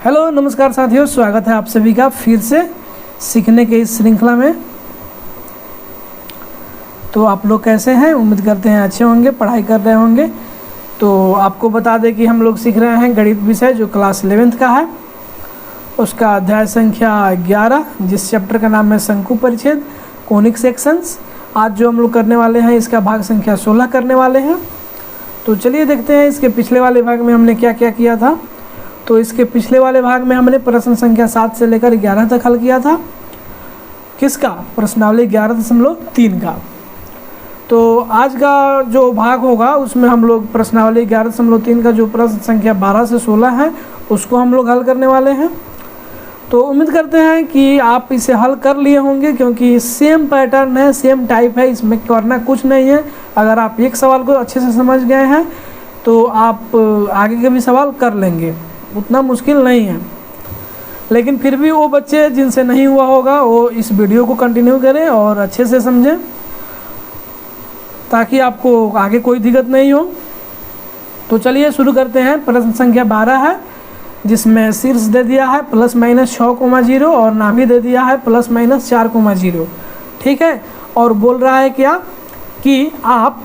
Hello नमस्कार साथियों, स्वागत है आप सभी का फिर से सीखने के इस श्रृंखला में। तो आप लोग कैसे हैं? उम्मीद करते हैं अच्छे होंगे, पढ़ाई कर रहे होंगे। तो आपको बता दें कि हम लोग सीख रहे हैं गणित विषय जो क्लास 11th का है, उसका अध्याय संख्या 11, जिस चैप्टर का नाम है शंकु परिच्छेद कोनिक सेक्शंस। आज जो हम लोग करने वाले हैं इसका भाग संख्या 16 करने वाले हैं। तो चलिए देखते हैं इसके पिछले वाले भाग में हमने क्या क्या किया था। तो इसके पिछले वाले भाग में हमने प्रश्न संख्या 7 से लेकर 11 तक हल किया था। किसका? प्रश्नावली 11.3 का। तो आज का जो भाग होगा उसमें हम लोग प्रश्नावली 11.3 का जो प्रश्न संख्या 12 से 16 है उसको हम लोग हल करने वाले हैं। तो उम्मीद करते हैं कि आप इसे हल कर लिए होंगे, क्योंकि सेम पैटर्न है, सेम टाइप है, इसमें करना कुछ नहीं है। अगर आप एक सवाल को अच्छे से समझ गए हैं तो आप आगे के भी सवाल कर लेंगे, उतना मुश्किल नहीं है। लेकिन फिर भी वो बच्चे जिनसे नहीं हुआ होगा वो इस वीडियो को कंटिन्यू करें और अच्छे से समझें, ताकि आपको आगे कोई दिक्कत नहीं हो। तो चलिए शुरू करते हैं। प्रश्न संख्या 12 है, जिसमें शीर्ष दे दिया है +-6,0 और नाभि दे दिया है +-4,0। ठीक है। और बोल रहा है क्या कि आप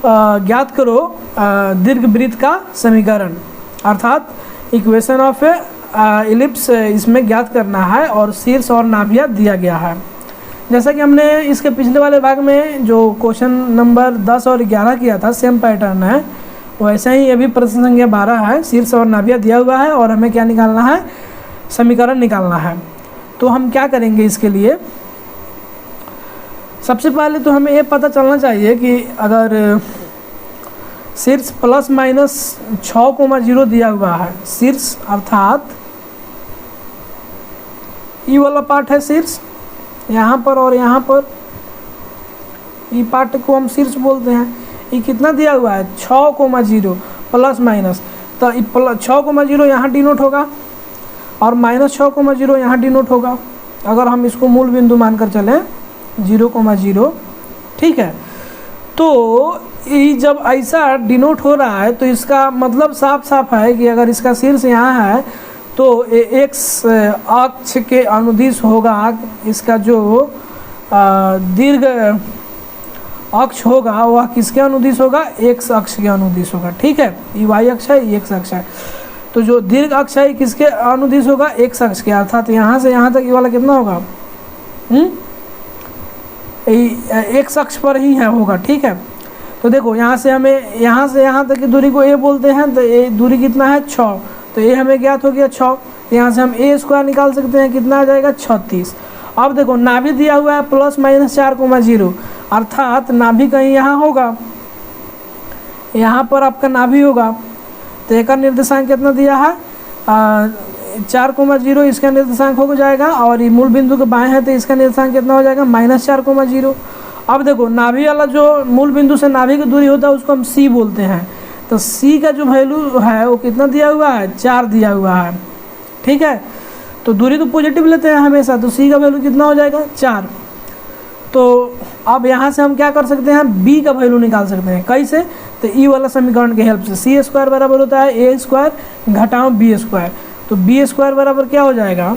ज्ञात करो दीर्घवृत्त का समीकरण, अर्थात इक्वेशन ऑफ इलिप्स इसमें ज्ञात करना है, और शीर्ष और नाभिया दिया गया है। जैसा कि हमने इसके पिछले वाले भाग में जो क्वेश्चन नंबर 10 और 11 किया था, सेम पैटर्न है, वैसे ही अभी प्रश्न संख्या 12 है। शीर्ष और नाभिया दिया हुआ है और हमें क्या निकालना है? समीकरण निकालना है। तो हम क्या करेंगे इसके लिए? सबसे पहले तो हमें ये पता चलना चाहिए कि अगर शीर्ष +-6,0 दिया हुआ है, शीर्ष अर्थात ये वाला पार्ट है शीर्ष, यहाँ पर और यहाँ पर, ये पार्ट को हम शीर्ष बोलते हैं। ये कितना दिया हुआ है? 6,0 ±। तो 6,0 यहाँ डिनोट होगा और -6,0 यहाँ डिनोट होगा, अगर हम इसको मूल बिंदु मानकर चलें 0,0। ठीक है। तो ये जब ऐसा डिनोट हो रहा है तो इसका मतलब साफ साफ है कि अगर इसका शीर्ष यहाँ है तो एक्स अक्ष के अनुदिश होगा। इसका जो दीर्घ अक्ष होगा वह किसके अनुदिश होगा? एक्स अक्ष के अनुदिश होगा। ठीक है। ये वाई अक्ष है, ये एक्स अक्ष है। तो जो दीर्घ अक्ष है किसके अनुदिश होगा? एक्स अक्ष के, अर्थात यहाँ से यहाँ तक ये वाला कितना होगा? एक्स अक्ष पर ही है होगा। ठीक है। तो देखो यहाँ से यहाँ तक की दूरी को ए बोलते हैं, तो ये दूरी कितना है? 6। तो ये हमें ज्ञात हो गया 6। यहाँ से हम a² निकाल सकते हैं, कितना आ जाएगा? 36। अब देखो नाभि दिया हुआ है +-4,0, अर्थात नाभि कहीं यहाँ होगा, यहाँ पर आपका नाभि होगा। तो एक निर्देशांक कितना दिया है? 4,0 इसका निर्देशांक हो जाएगा, और ये मूल बिंदु के बाएं है तो इसका निर्देशांक कितना हो जाएगा? -4,0। अब देखो नाभि वाला जो मूल बिंदु से नाभि की दूरी होता है उसको हम c बोलते हैं। तो c का जो वैल्यू है वो कितना दिया हुआ है? 4 दिया हुआ है। ठीक है। तो दूरी तो पॉजिटिव लेते हैं हमेशा, तो c का वैल्यू कितना हो जाएगा? 4। तो अब यहाँ से हम क्या कर सकते हैं? b का वैल्यू निकाल सकते हैं। कैसे? तो ई वाला समीकरण की हेल्प से। c² बराबर होता है a² घटाओ b²। तो b² बराबर क्या हो जाएगा?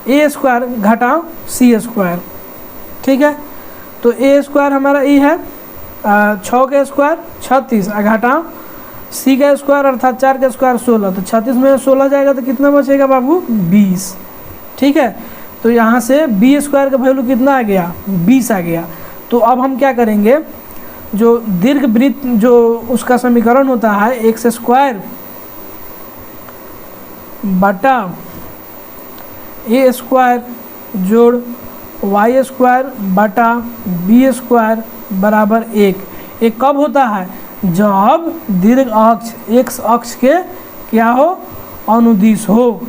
a² घटाओ c²। ठीक है। तो a² हमारा ये है 6 का स्क्वायर 36 घटाओ c का स्क्वायर अर्थात 4 का स्क्वायर 16। तो 36 में 16 जाएगा तो कितना बचेगा बाबू? 20। ठीक है। तो यहाँ से b² का वैल्यू कितना आ गया? 20 आ गया। तो अब हम क्या करेंगे? जो दीर्घवृत्त जो उसका समीकरण होता है x² बटा a² जोड़ y² बटा b² बराबर 1। ये कब होता है? जब दीर्घ अक्ष एक्स अक्ष के क्या हो? अनुदिश हो।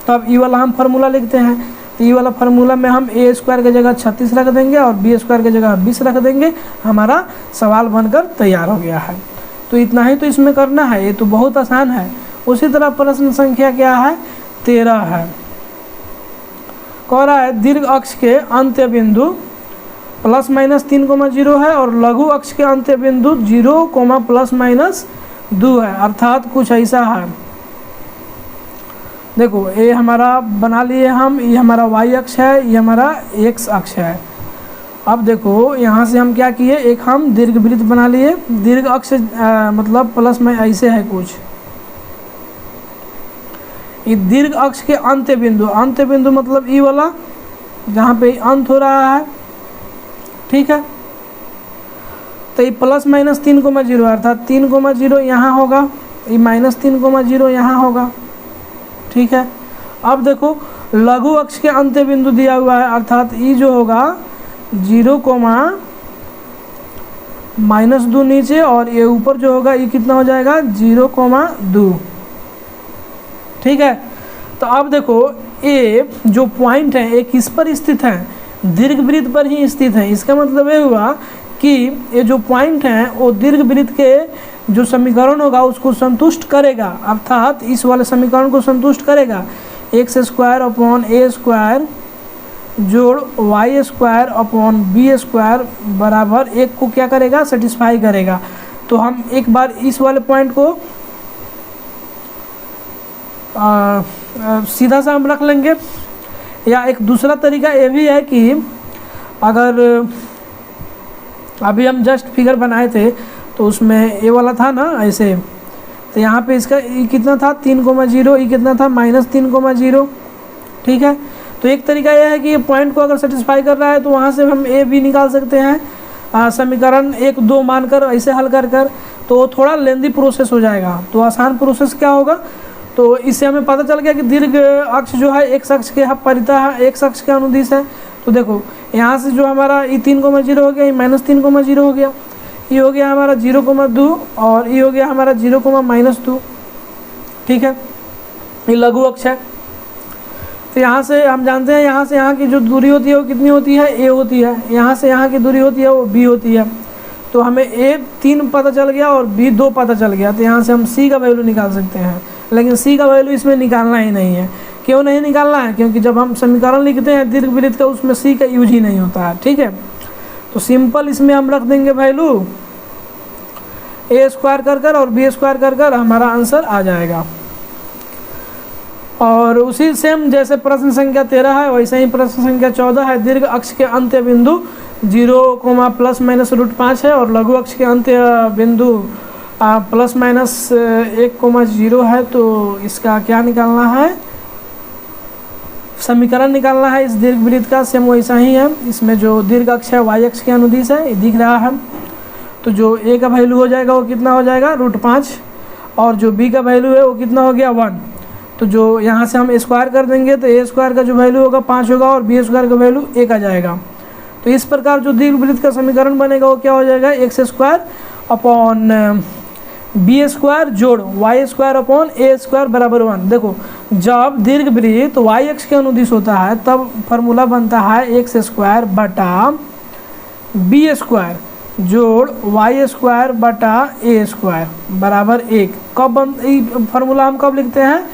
तब ये वाला हम फार्मूला लिखते हैं। तो ये वाला फार्मूला में हम a² की जगह 36 रख देंगे और b² की जगह 20 रख देंगे। हमारा सवाल बनकर तैयार हो गया है। तो इतना ही तो इसमें करना है, ये तो बहुत आसान है। उसी तरह प्रश्न संख्या क्या है? 13 है। कह रहा है दीर्घ अक्ष के अंत्य बिंदु +-3,0 है और लघु अक्ष के अंत्य बिंदु 0, ±2 है। अर्थात कुछ ऐसा है देखो ये हमारा बना लिए हम, ये हमारा y अक्ष है, ये हमारा x अक्ष है। अब देखो यहाँ से हम क्या किए, एक हम दीर्घ वृत्त बना लिए। दीर्घ अक्ष मतलब प्लस में ऐसे है कुछ, ये दीर्घ अक्ष के अंत्य बिंदु मतलब ई वाला जहाँ पे अंत हो रहा है, ठीक है। तो ये प्लस माइनस 3,0 अर्थात 3,0 यहाँ होगा, ये माइनस 3,0 यहाँ होगा, ठीक है। अब देखो लघु अक्ष के अंत्य बिंदु दिया हुआ है, अर्थात ई जो होगा 0, -2 नीचे, और ये ऊपर जो होगा ये कितना हो जाएगा 0,2, ठीक है। तो अब देखो ये जो पॉइंट है ये किस पर स्थित है, दीर्घ वृत्त पर ही स्थित है। इसका मतलब ये हुआ कि ये जो पॉइंट है वो दीर्घ वृत्त के जो समीकरण होगा उसको संतुष्ट करेगा, अर्थात इस वाले समीकरण को संतुष्ट करेगा। x² जोड़ y² बराबर 1 को क्या करेगा, सेटिस्फाई करेगा। तो हम एक बार इस वाले पॉइंट को सीधा सा हम रख लेंगे, या एक दूसरा तरीका ये भी है कि अगर अभी हम जस्ट फिगर बनाए थे तो उसमें ये वाला था ना ऐसे, तो यहाँ पे इसका ये कितना था 3,0, ये कितना था -3,0, ठीक है। तो एक तरीका यह है कि ये पॉइंट को अगर सेटिस्फाई कर रहा है तो वहाँ से हम ए भी निकाल सकते हैं, समीकरण 1, 2 मानकर ऐसे हल कर तो थोड़ा लेंदी प्रोसेस हो जाएगा। तो आसान प्रोसेस क्या होगा, तो इससे हमें पता चल गया कि दीर्घ अक्ष जो है x अक्ष के परितः है, x अक्ष के अनुदिश है। तो देखो यहाँ से जो हमारा ये 3,0 हो गया, ये -3,0 हो गया, ये हो गया हमारा 0,2 और ये हो गया हमारा 0,-2, ठीक है। ये लघु अक्ष है। तो यहाँ से हम जानते हैं यहाँ से यहाँ की जो दूरी होती है वो कितनी होती है, a होती है। यहाँ से यहाँ की दूरी होती है वो b होती है। तो हमें a 3 पता चल गया और b 2 पता चल गया। तो यहाँ से हम c का वैल्यू निकाल सकते हैं, लेकिन c का वैल्यू इसमें निकालना ही नहीं है। क्यों नहीं निकालना है, क्योंकि जब हम समीकरण लिखते हैं दीर्घ वृत्त का उसमें c का यूज ही नहीं होता है, ठीक है। तो सिंपल इसमें हम रख देंगे वैल्यू a² कर और b² कर हमारा आंसर आ जाएगा। और उसी सेम जैसे प्रश्न संख्या 13 है वैसे ही प्रश्न संख्या 14 है। दीर्घ अक्ष के अंत्य बिंदु 0, ±√5 है और लघु अक्ष के अंत्य बिंदु ±1,0 है। तो इसका क्या निकालना है, समीकरण निकालना है इस दीर्घ वृत्त का। सेम वैसा ही है, इसमें जो दीर्घ अक्ष है y अक्ष के अनुदिश है, ये दिख रहा है। तो जो a का वैल्यू हो जाएगा वो कितना हो जाएगा √5, और जो b का वैल्यू है वो कितना हो गया 1। तो जो यहाँ से हम स्क्वायर कर देंगे तो a² का जो वैल्यू होगा 5 होगा और b² का वैल्यू 1 आ जाएगा। तो इस प्रकार जो दीर्घ वृत्त का समीकरण बनेगा वो क्या हो जाएगा, x² अपॉन b² जोड़ y² बराबर 1। देखो जब दीर्घ वृत्त y अक्ष के अनुदिश होता है तब फार्मूला बनता है x² बटा b² जोड़ y² बटा a² बराबर 1। कब फार्मूला हम कब लिखते हैं,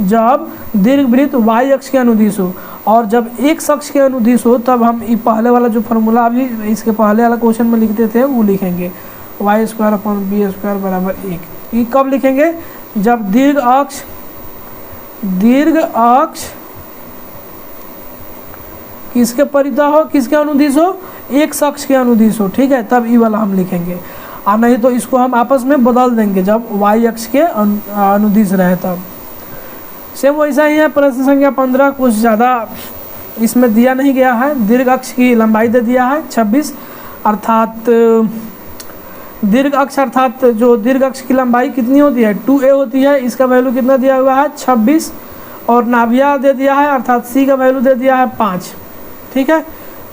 जब दीर्घ वृत्त y अक्ष के अनुदिश हो, और जब x अक्ष के अनुदिश हो तब हम ये पहले वाला जो फार्मूला अभी इसके पहले वाला क्वेश्चन में लिखते थे वो लिखेंगे y² अपॉन b² बराबर 1। ये कब लिखेंगे, जब दीर्घ अक्ष किसके परितः हो, किसके अनुदिश हो, x अक्ष के अनुदिश हो, ठीक है, तब ये वाला हम लिखेंगे। और नहीं तो इसको हम आपस में बदल देंगे जब y अक्ष के अनुदिश रहे तब। सेम वैसा ही है प्रश्न संख्या 15, कुछ ज़्यादा इसमें दिया नहीं गया है। दीर्घ अक्ष की लंबाई दे दिया है 26, अर्थात दीर्घ अक्ष अर्थात जो दीर्घ अक्ष की लंबाई कितनी होती है 2a होती है, इसका वैल्यू कितना दिया हुआ है 26, और नाभिया दे दिया है अर्थात c का वैल्यू दे दिया है 5, ठीक है।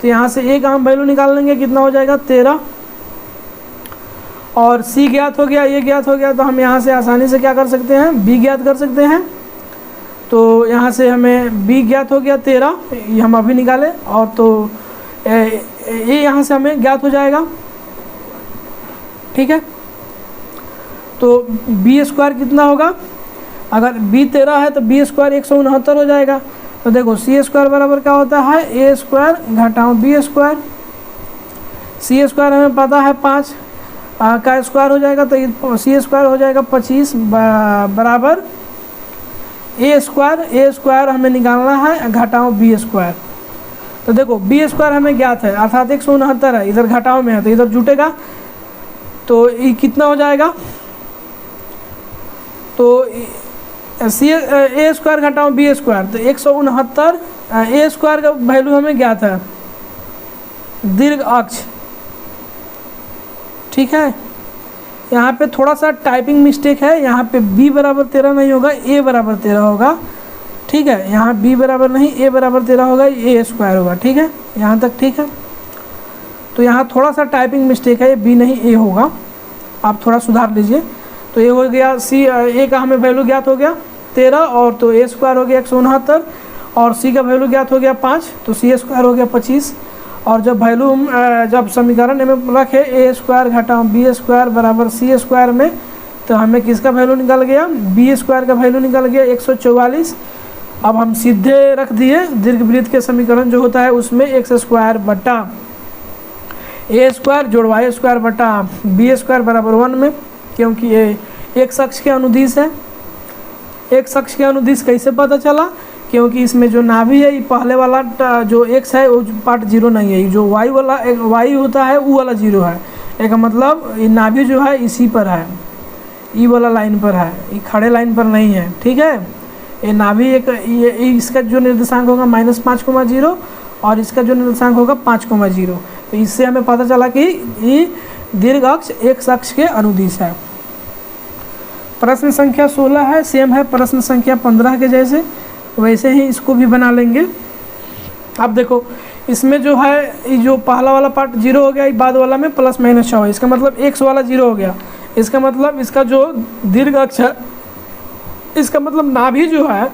तो यहाँ से a का हम वैल्यू निकाल लेंगे, कितना हो जाएगा 13, और c ज्ञात हो गया, ये ज्ञात हो गया। तो हम यहाँ से आसानी से क्या कर सकते हैं, b ज्ञात कर सकते हैं। तो यहाँ से हमें b ज्ञात हो गया 13, ये हम अभी निकालें, और तो ये यहाँ से हमें ज्ञात हो जाएगा, ठीक है। तो b² कितना होगा, अगर b 13 है तो b² 169 हो जाएगा। तो देखो c² बराबर क्या होता है a² घटाओ b², c² हमें पता है 5 का स्क्वायर हो जाएगा, तो c² हो जाएगा 25 बराबर ए स्क्वायर हमें निकालना है, घटाओ बी स्क्वायर। तो देखो बी स्क्वायर हमें ज्ञात है अर्थात 169 है, इधर घटाओ में है तो इधर जुटेगा, तो ये कितना हो जाएगा, तो ए स्क्वायर घटाओ बी स्क्वायर, तो 169 ए स्क्वायर का वैल्यू हमें ज्ञात है दीर्घ अक्ष, ठीक है। यहाँ पे थोड़ा सा टाइपिंग मिस्टेक है, यहाँ पे b बराबर 13 नहीं होगा, a बराबर 13 होगा, ठीक है। यहाँ b बराबर नहीं a बराबर 13 होगा, a स्क्वायर होगा, ठीक है, यहाँ तक ठीक है। तो यहाँ थोड़ा सा टाइपिंग मिस्टेक है, b नहीं a होगा, आप थोड़ा सुधार लीजिए। तो ये हो गया c, a का हमें वैल्यू ज्ञात हो गया 13, और तो a स्क्वायर हो गया 169, और c का वैल्यू ज्ञात हो गया 5, तो c स्क्वायर हो गया 25। और जब वैल्यू जब समीकरण में रखे ए स्क्वायर घटाओ बी स्क्वायर बराबर सी स्क्वायर में, तो हमें किसका वैल्यू निकल गया, बी स्क्वायर का वैल्यू निकल गया 144। अब हम सीधे रख दिए दीर्घवृत्त के समीकरण जो होता है उसमें एक्स स्क्वायर बटा ए स्क्वायर जोड़ वाई स्क्वायर बटा बी स्क्वायर बराबर 1 में, क्योंकि ये एक अक्ष के अनुदिश है। एक अक्ष के अनुदिश कैसे पता चला, क्योंकि इसमें जो नाभि है ये पहले वाला जो x है वो पार्ट 0 नहीं है, जो y वाला y होता है वो वाला 0 है। एक मतलब ये नाभि जो है इसी पर है, ई वाला लाइन पर है, ये खड़े लाइन पर नहीं है, ठीक है। ये नाभि एक इसका जो निर्देशांक होगा -5,0 और इसका जो निर्देशांक होगा 5,0। तो इससे हमें पता चला कि ये दीर्घ अक्ष x अक्ष के अनुदिश है। प्रश्न संख्या 16 है, सेम है प्रश्न संख्या 15 के जैसे, वैसे ही इसको भी बना लेंगे। अब देखो इसमें जो है ये जो पहला वाला पार्ट 0 हो गया, बाद वाला में ±6 है, इसका मतलब x वाला 0 हो गया। इसका मतलब इसका जो दीर्घ अक्ष है, इसका मतलब नाभि जो है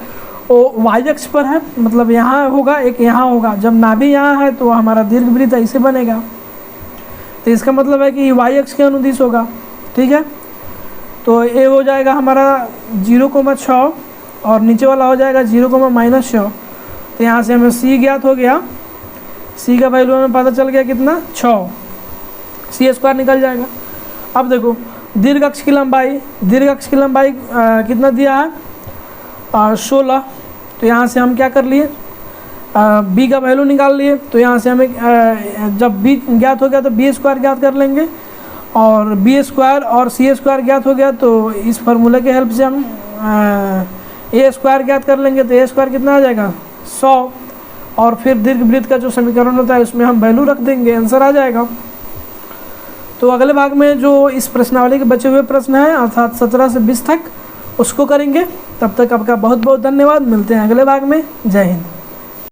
वो y अक्ष पर है, मतलब यहाँ होगा एक यहाँ होगा। जब नाभि यहाँ है तो हमारा दीर्घवृत्त ऐसे बनेगा, तो इसका मतलब है कि y अक्ष के अनुदिश होगा, ठीक है। तो ये हो जाएगा हमारा 0,6 और नीचे वाला हो जाएगा 0,-6। तो यहाँ से हमें c ज्ञात हो गया, c का वैल्यू हमें पता चल गया कितना 6, c स्क्वायर निकल जाएगा। अब देखो दीर्घ अक्ष की लंबाई कितना दिया है 16। तो यहाँ से हम क्या कर लिए, b का वैल्यू निकाल लिए। तो यहाँ से हमें जब b ज्ञात हो गया तो b स्क्वायर ज्ञात कर लेंगे, और b स्क्वायर और c स्क्वायर ज्ञात हो गया तो इस फार्मूले के हेल्प से हम ए स्क्वायर ज्ञात कर लेंगे। तो ए स्क्वायर कितना आ जाएगा 100, और फिर दीर्घवृत्त का जो समीकरण होता है उसमें हम वैल्यू रख देंगे, आंसर आ जाएगा। तो अगले भाग में जो इस प्रश्नावली के बचे हुए प्रश्न हैं अर्थात 17 से 20 तक उसको करेंगे। तब तक आपका बहुत बहुत धन्यवाद, मिलते हैं अगले भाग में। जय हिंद।